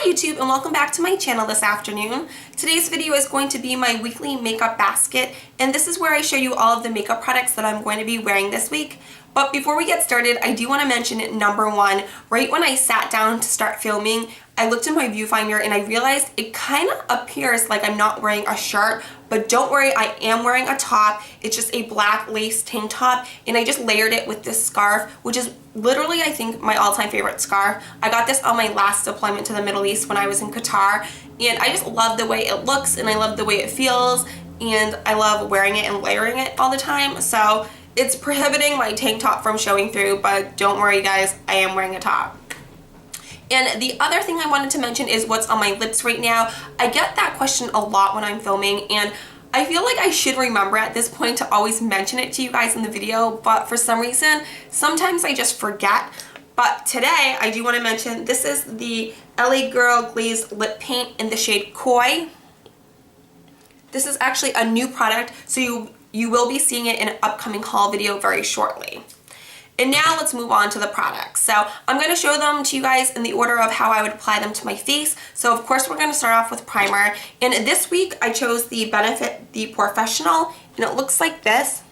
Hi YouTube, and welcome back to my channel this afternoon. Today's video is going to be my weekly makeup basket, and this is where I show you all of the makeup products that I'm going to be wearing this week. But before we get started, I do want to mention number one. Right when I sat down to start filming, I looked in my viewfinder and I realized it kind of appears like I'm not wearing a shirt, but don't worry, I am wearing a top. It's just a black lace tank top, and I just layered it with this scarf, which is literally, I think, my all-time favorite scarf. I got this on my last deployment to the Middle East when I was in Qatar, and I just love the way it looks and I love the way it feels, and I love wearing it and layering it all the time. So it's prohibiting my tank top from showing through, but don't worry guys, I am wearing a top. And the other thing I wanted to mention is what's on my lips right now. I get that question a lot when I'm filming, and I feel like I should remember at this point to always mention it to you guys in the video, but for some reason, sometimes I just forget. But today, I do want to mention, this is the LA Girl Glazed Lip Paint in the shade Koi. This is actually a new product, so you will be seeing it in an upcoming haul video very shortly. And now let's move on to the products. So I'm going to show them to you guys in the order of how I would apply them to my face. So of course we're going to start off with primer. And this week I chose the Benefit the Professional, and it looks like this.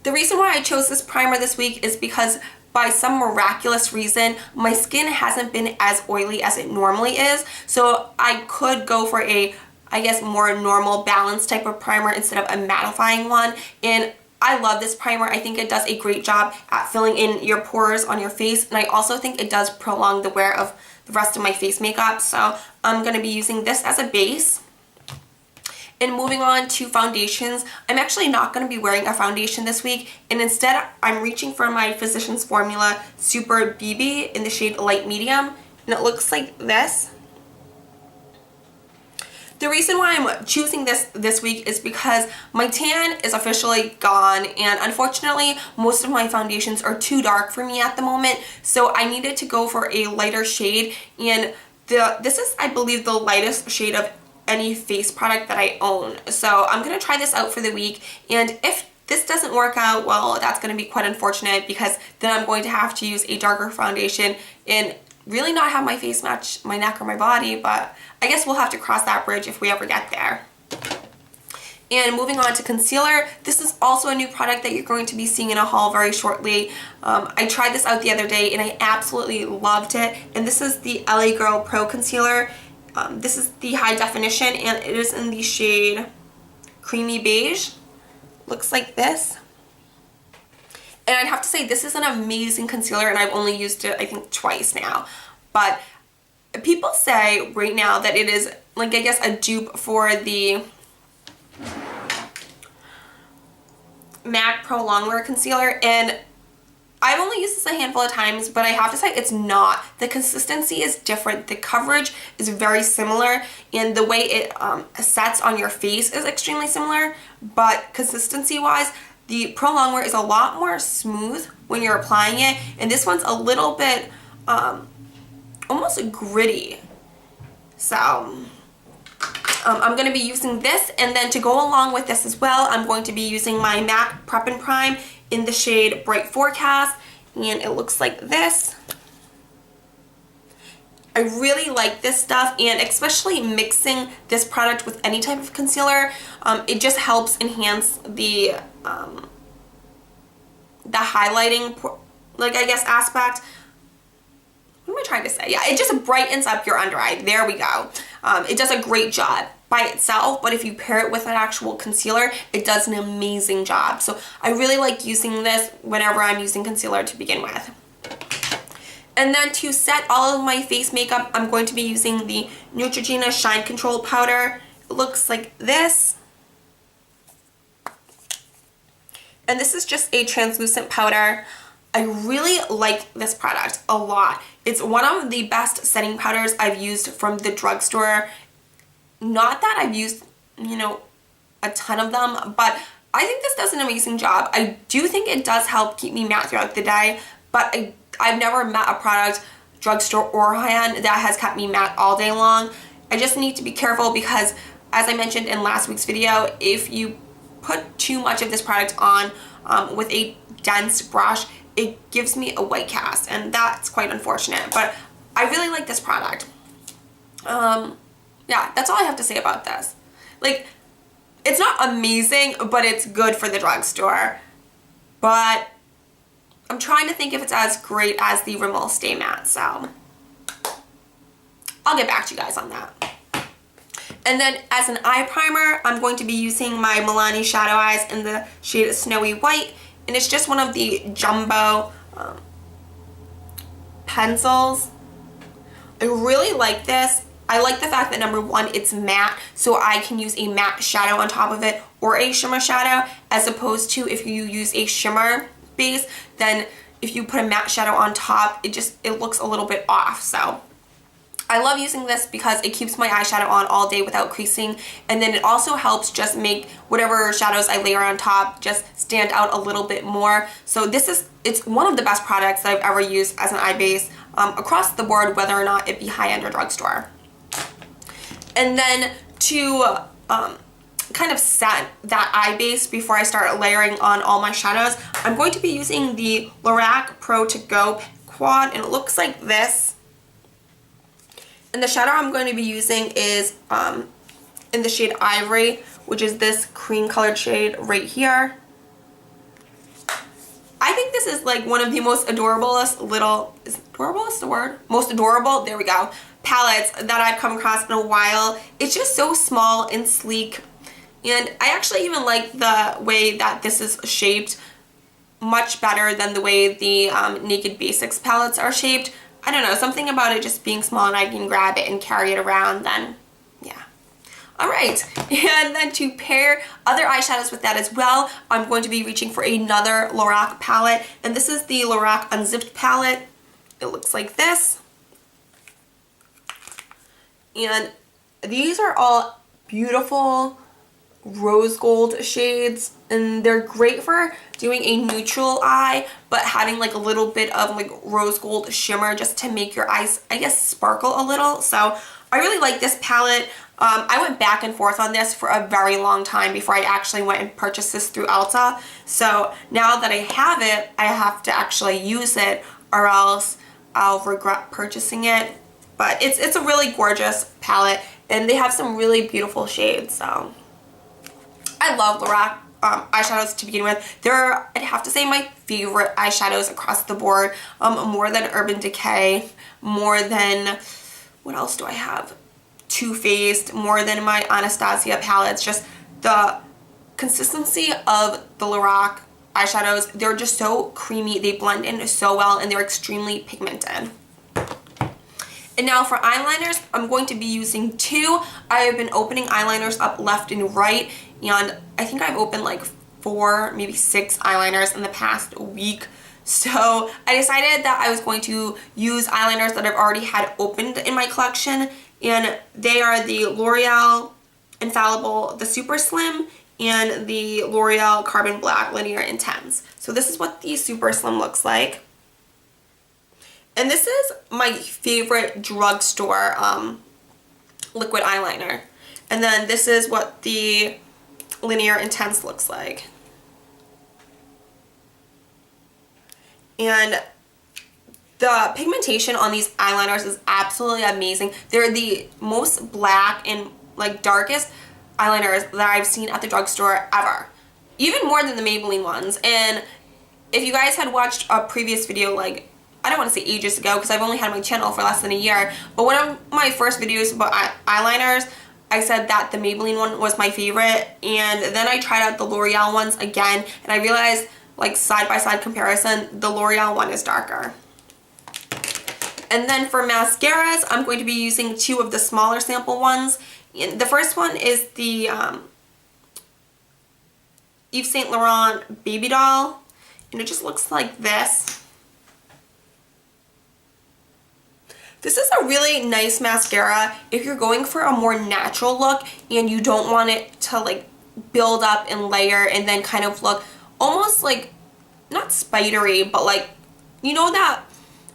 The reason why I chose this primer this week is because by some miraculous reason, my skin hasn't been as oily as it normally is. So I could go for a, I guess, more normal balanced type of primer instead of a mattifying one. And I love this primer. I think it does a great job at filling in your pores on your face, and I also think it does prolong the wear of the rest of my face makeup. So I'm going to be using this as a base. And moving on to foundations, I'm actually not going to be wearing a foundation this week, and instead I'm reaching for my Physicians Formula Super BB in the shade Light Medium, and it looks like this. The reason why I'm choosing this week is because my tan is officially gone, and unfortunately most of my foundations are too dark for me at the moment, so I needed to go for a lighter shade, and this is, I believe, the lightest shade of any face product that I own. So I'm going to try this out for the week, and if this doesn't work out, well, that's going to be quite unfortunate, because then I'm going to have to use a darker foundation and really not have my face match my neck or my body, but I guess we'll have to cross that bridge if we ever get there. And moving on to concealer, this is also a new product that you're going to be seeing in a haul very shortly. I tried this out the other day and I absolutely loved it, and this is the LA Girl Pro Concealer. This is the high definition, and it is in the shade Creamy Beige. Looks like this. And I'd have to say, this is an amazing concealer, and I've only used it, I think, twice now. But people say right now that it is, like, I guess, a dupe for the MAC Pro Longwear Concealer. And I've only used this a handful of times, but I have to say it's not. The consistency is different. The coverage is very similar, and the way it sets on your face is extremely similar. But consistency-wise, the Pro Longwear is a lot more smooth when you're applying it, and this one's a little bit almost gritty. So I'm going to be using this, and then to go along with this as well, I'm going to be using my MAC Prep and Prime in the shade Bright Forecast, and it looks like this. I really like this stuff, and especially mixing this product with any type of concealer, it just helps enhance the highlighting, like, I guess, aspect. What am I trying to say? Yeah, it just brightens up your under eye. There we go. It does a great job by itself, but if you pair it with an actual concealer, it does an amazing job. So I really like using this whenever I'm using concealer to begin with. And then to set all of my face makeup, I'm going to be using the Neutrogena Shine Control Powder. It looks like this. And this is just a translucent powder. I really like this product a lot. It's one of the best setting powders I've used from the drugstore. Not that I've used, you know, a ton of them, but I think this does an amazing job. I do think it does help keep me matte throughout the day, but I've never met a product, drugstore or high-end, that has kept me matte all day long. I just need to be careful because, as I mentioned in last week's video, if you put too much of this product on with a dense brush, it gives me a white cast, and that's quite unfortunate. But I really like this product. Yeah, that's all I have to say about this. Like, it's not amazing, but it's good for the drugstore. But I'm trying to think if it's as great as the Rimmel Stay Matte, so I'll get back to you guys on that. And then as an eye primer, I'm going to be using my Milani Shadow Eyes in the shade Snowy White, and it's just one of the jumbo pencils. I really like this. I like the fact that number one, it's matte, so I can use a matte shadow on top of it or a shimmer shadow, as opposed to if you use a shimmer base, then if you put a matte shadow on top, it looks a little bit off. So I love using this because it keeps my eyeshadow on all day without creasing, and then it also helps just make whatever shadows I layer on top just stand out a little bit more. So it's one of the best products that I've ever used as an eye base across the board, whether or not it be high-end or drugstore. And then to kind of set that eye base before I start layering on all my shadows, I'm going to be using the Lorac Pro To Go Quad, and it looks like this. And the shadow I'm going to be using is in the shade Ivory, which is this cream colored shade right here. I think this is like one of the most adorablest is adorablest the word? Most adorable, there we go, palettes that I've come across in a while. It's just so small and sleek, and I actually even like the way that this is shaped much better than the way the Naked Basics palettes are shaped. I don't know, something about it just being small and I can grab it and carry it around, then yeah. Alright, and then to pair other eyeshadows with that as well, I'm going to be reaching for another Lorac palette, and this is the Lorac Unzipped palette. It looks like this. And these are all beautiful rose gold shades, and they're great for doing a neutral eye but having like a little bit of like rose gold shimmer just to make your eyes, I guess, sparkle a little. So I really like this palette. I went back and forth on this for a very long time before I actually went and purchased this through Ulta. So now that I have it, I have to actually use it or else I'll regret purchasing it. But it's a really gorgeous palette, and they have some really beautiful shades. So I love Lorac eyeshadows to begin with. They're, I'd have to say, my favorite eyeshadows across the board. More than Urban Decay, more than, what else do I have? Too Faced, more than my Anastasia palettes. Just the consistency of the Lorac eyeshadows, they're just so creamy, they blend in so well, and they're extremely pigmented. And now for eyeliners, I'm going to be using two. I have been opening eyeliners up left and right, and I think I've opened like 4, maybe 6 eyeliners in the past week. So I decided that I was going to use eyeliners that I've already had opened in my collection, and they are the L'Oreal Infallible, the Super Slim, and the L'Oreal Carbon Black Linear Intense. So this is what the Super Slim looks like. And this is my favorite drugstore liquid eyeliner. And then this is what the Linear Intense looks like. And the pigmentation on these eyeliners is absolutely amazing. They're the most black and like darkest eyeliners that I've seen at the drugstore ever. Even more than the Maybelline ones. And if you guys had watched a previous video, like, I don't want to say ages ago because I've only had my channel for less than a year, but one of my first videos about eyeliners, I said that the Maybelline one was my favorite, and then I tried out the L'Oreal ones again, and I realized, like, side-by-side comparison, the L'Oreal one is darker. And then for mascaras, I'm going to be using 2 of the smaller sample ones. And the first one is the Yves Saint Laurent Baby Doll, and it just looks like this. This is a really nice mascara if you're going for a more natural look and you don't want it to like build up and layer and then kind of look almost like, not spidery, but like, you know that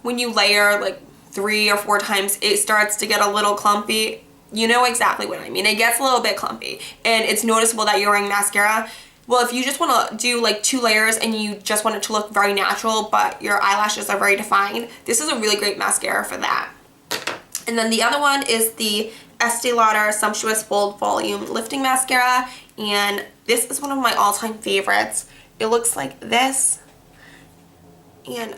when you layer like 3 or 4 times it starts to get a little clumpy? You know exactly what I mean. It gets a little bit clumpy and it's noticeable that you're wearing mascara. Well, if you just want to do like 2 layers and you just want it to look very natural but your eyelashes are very defined, this is a really great mascara for that. And then the other one is the Estee Lauder Sumptuous Bold Volume Lifting Mascara, and this is one of my all-time favorites. It looks like this, and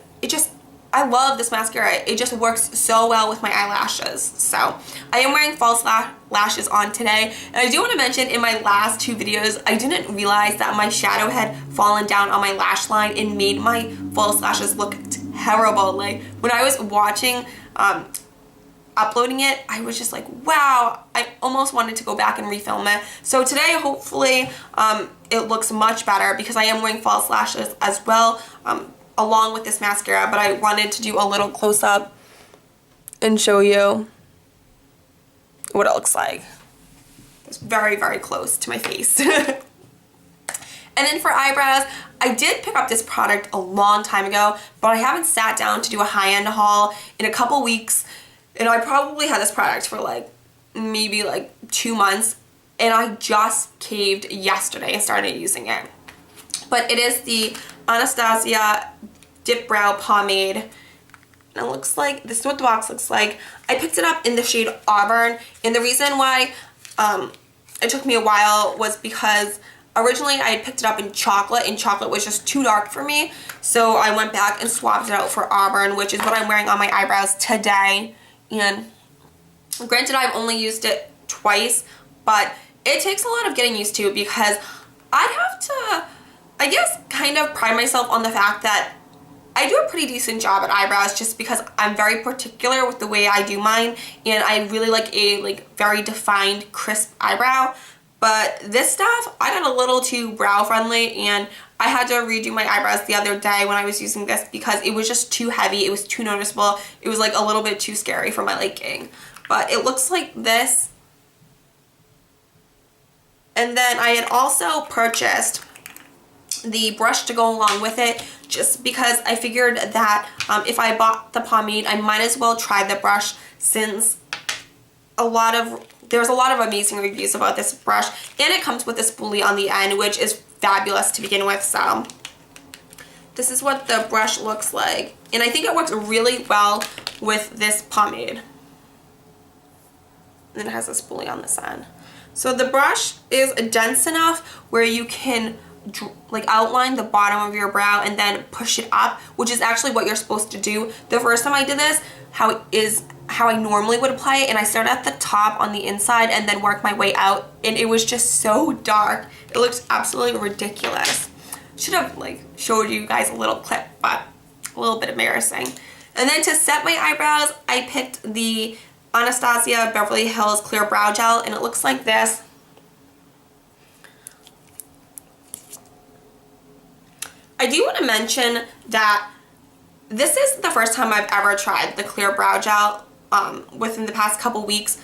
I love this mascara. It just works so well with my eyelashes. So I am wearing false lashes on today, and I do want to mention in my last 2 videos I didn't realize that my shadow had fallen down on my lash line and made my false lashes look terrible. Like when I was watching uploading it, I was just like, wow, I almost wanted to go back and refilm it. So today hopefully it looks much better because I am wearing false lashes as well along with this mascara, but I wanted to do a little close-up and show you what it looks like. It's very, very close to my face. And then for eyebrows, I did pick up this product a long time ago, but I haven't sat down to do a high-end haul in a couple weeks. And I probably had this product for maybe 2 months, and I just caved yesterday and started using it. But it is the Anastasia Dip Brow Pomade. And it looks like, this is what the box looks like. I picked it up in the shade Auburn, and the reason why it took me a while was because originally I had picked it up in chocolate, and chocolate was just too dark for me. So I went back and swapped it out for Auburn, which is what I'm wearing on my eyebrows today. And granted, I've only used it twice, but it takes a lot of getting used to because I have to, I guess, kind of pride myself on the fact that I do a pretty decent job at eyebrows just because I'm very particular with the way I do mine, and I really like a very defined, crisp eyebrow. But this stuff, I got a little too brow friendly, and I had to redo my eyebrows the other day when I was using this because it was just too heavy. It was too noticeable. It was a little bit too scary for my liking. But it looks like this. And then I had also purchased the brush to go along with it just because I figured that if I bought the pomade, I might as well try the brush since there's a lot of amazing reviews about this brush, and it comes with a spoolie on the end, which is fabulous to begin with. So this is what the brush looks like, and I think it works really well with this pomade. And it has a spoolie on this end. So the brush is dense enough where you can outline the bottom of your brow and then push it up, which is actually what you're supposed to do. The first time I did this, how I normally would apply it, and I started at the top on the inside and then work my way out, and it was just so dark. It looks absolutely ridiculous. Should have showed you guys a little clip, but a little bit embarrassing. And then to set my eyebrows, I picked the Anastasia Beverly Hills Clear Brow Gel, and it looks like this. I do want to mention that this is the first time I've ever tried the Clear Brow Gel within the past couple weeks.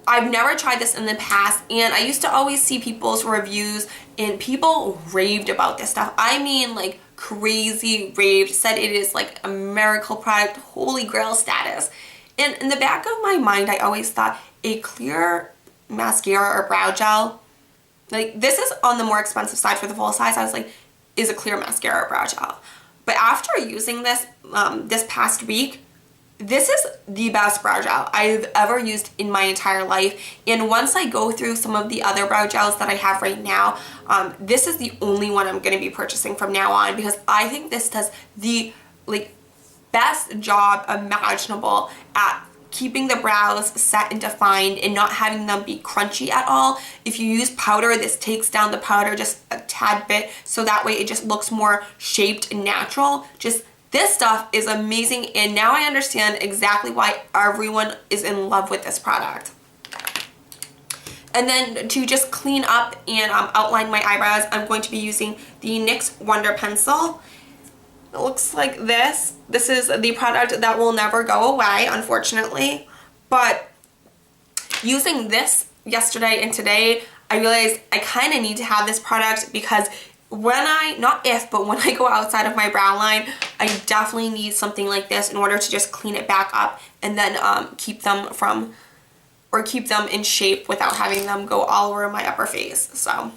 I've never tried this in the past, and I used to always see people's reviews, and people raved about this stuff. I mean, crazy raved, said it is a miracle product, holy grail status. And in the back of my mind, I always thought a clear mascara or brow gel, this is on the more expensive side for the full size. I was like, is a clear mascara or brow gel. But after using this this past week, this is the best brow gel I've ever used in my entire life. And once I go through some of the other brow gels that I have right now, this is the only one I'm going to be purchasing from now on because I think this does the best job imaginable at keeping the brows set and defined and not having them be crunchy at all. If you use powder, this takes down the powder just a tad bit, so that way it just looks more shaped and natural. Just this stuff is amazing, and now I understand exactly why everyone is in love with this product. And then to just clean up and outline my eyebrows, I'm going to be using the NYX Wonder Pencil. It looks like this. This is the product that will never go away, unfortunately. But using this yesterday and today, I realized I kind of need to have this product because when I go outside of my brow line, I definitely need something like this in order to just clean it back up and then keep them in shape without having them go all over my upper face. So,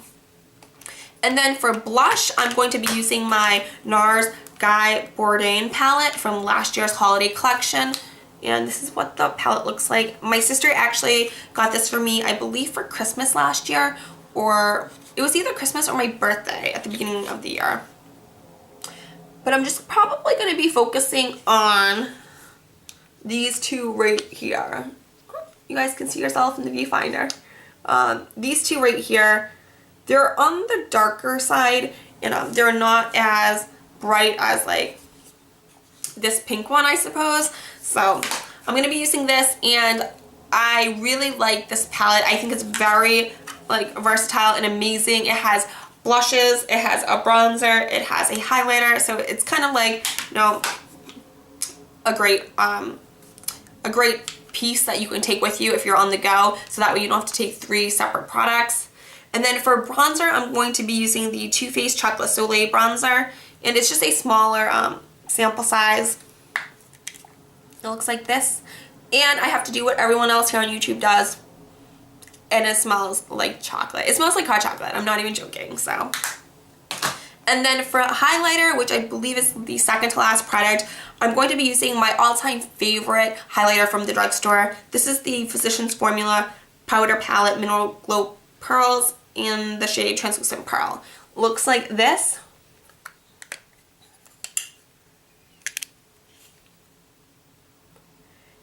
and then for blush, I'm going to be using my NARS Guy Bourdain palette from last year's holiday collection, And this is what the palette looks like. My sister actually got this for me, I believe for Christmas last year, or it was either Christmas or my birthday at the beginning of the year. But I'm just probably going to be focusing on these two right here. You guys can see yourself in the viewfinder. These two right here, they're on the darker side, and they're not as bright as like this pink one, I suppose. So I'm going to be using this, and I really like this palette. I think it's very like versatile and amazing. It has blushes, it has a bronzer, it has a highlighter, so it's kind of like, you know, a great piece that you can take with you if you're on the go, so that way you don't have to take 3 separate products. And then for bronzer, I'm going to be using the Too Faced Chocolate Soleil bronzer, and it's just a smaller sample size. It looks like this, and I have to do what everyone else here on YouTube does, and it smells like chocolate. It smells like hot chocolate. I'm not even joking. So, and then for a highlighter, which I believe is the second to last product, I'm going to be using my all-time favorite highlighter from the drugstore. This is the Physicians Formula Powder Palette Mineral Glow Pearls in the shade Translucent Pearl. Looks like this.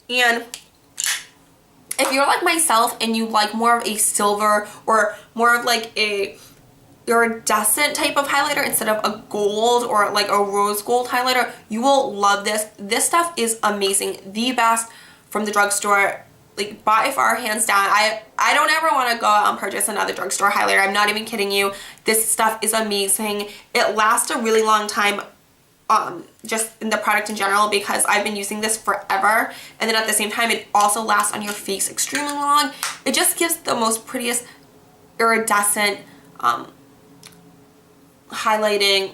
And if you're like myself and you like more of a silver or more of like a iridescent type of highlighter instead of a gold or like a rose gold highlighter, you will love this. This stuff is amazing. The best from the drugstore, like by far, hands down. I don't ever want to go out and purchase another drugstore highlighter. I'm not even kidding you. This stuff is amazing. It lasts a really long time. Just in the product in general, because I've been using this forever, and then at the same time it also lasts on your face extremely long. It just gives the most prettiest iridescent highlighting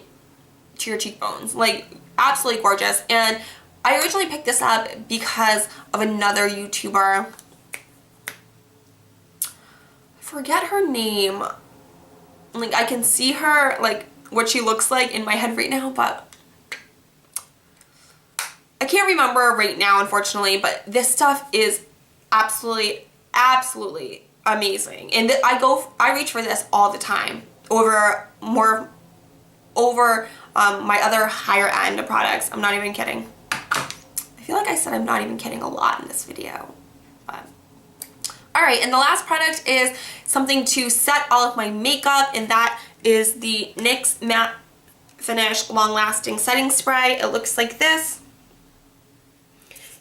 to your cheekbones, like absolutely gorgeous. And I originally picked this up because of another YouTuber. I forget her name. Like I can see her, like what she looks like in my head right now, but I can't remember right now, unfortunately. But this stuff is absolutely amazing, and I reach for this all the time over my other higher end products. I'm not even kidding. I feel like I said I'm not even kidding a lot in this video. But alright, and the last product is something to set all of my makeup, and that is the NYX Matte Finish Long Lasting Setting Spray. It looks like this.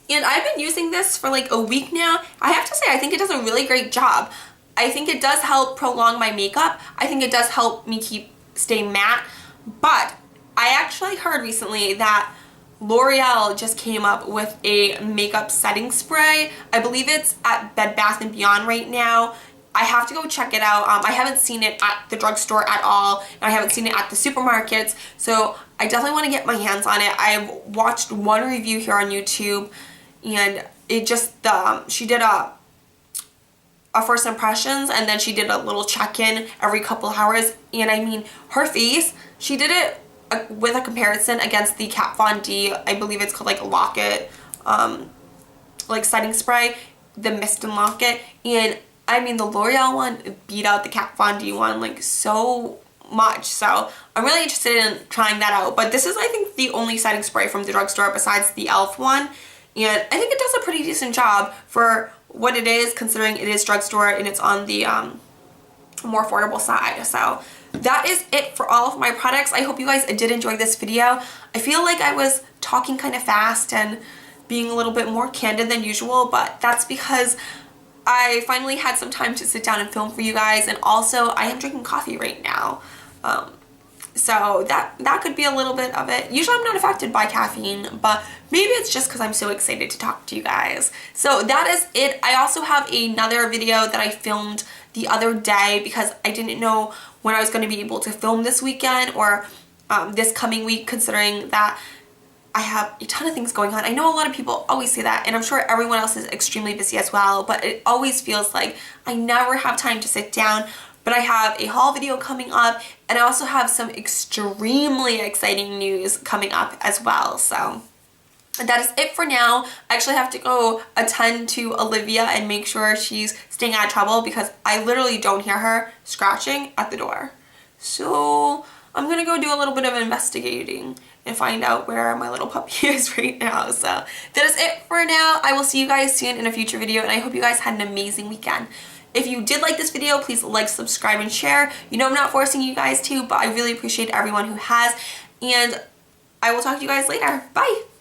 And I've been using this for like a week now. I have to say, I think it does a really great job. I think it does help prolong my makeup. I think it does help me stay matte. But I actually heard recently that L'Oreal just came up with a makeup setting spray. I believe it's at Bed Bath & Beyond right now. I have to go check it out. I haven't seen it at the drugstore at all, and I haven't seen it at the supermarkets, so I definitely want to get my hands on it. I've watched one review here on YouTube, and it just, she did a first impressions, and then she did a little check-in every couple hours, and I mean, her face, she did it with a comparison against the Kat Von D, I believe it's called like Lock-It, like setting spray, the Mist and Lock-It, and I mean, the L'Oreal one beat out the Kat Von D one like so much, so I'm really interested in trying that out. But this is, I think, the only setting spray from the drugstore besides the e.l.f. one, and I think it does a pretty decent job for what it is, considering it is drugstore and it's on the more affordable side. So that is it for all of my products. I hope you guys did enjoy this video. I feel like I was talking kind of fast and being a little bit more candid than usual, but that's because I finally had some time to sit down and film for you guys, and also I am drinking coffee right now. So that could be a little bit of it. Usually I'm not affected by caffeine, but maybe it's just because I'm so excited to talk to you guys. So that is it. I also have another video that I filmed the other day because I didn't know when I was going to be able to film this weekend or this coming week, considering that I have a ton of things going on. I know a lot of people always say that, and I'm sure everyone else is extremely busy as well, but it always feels like I never have time to sit down. But I have a haul video coming up, and I also have some extremely exciting news coming up as well. So that is it for now. I actually have to go attend to Olivia and make sure she's staying out of trouble because I literally don't hear her scratching at the door. So I'm gonna go do a little bit of investigating and find out where my little puppy is right now. So that is it for now. I will see you guys soon in a future video, and I hope you guys had an amazing weekend. If you did like this video, please like, subscribe, and share. You know I'm not forcing you guys to, but I really appreciate everyone who has, and I will talk to you guys later. Bye!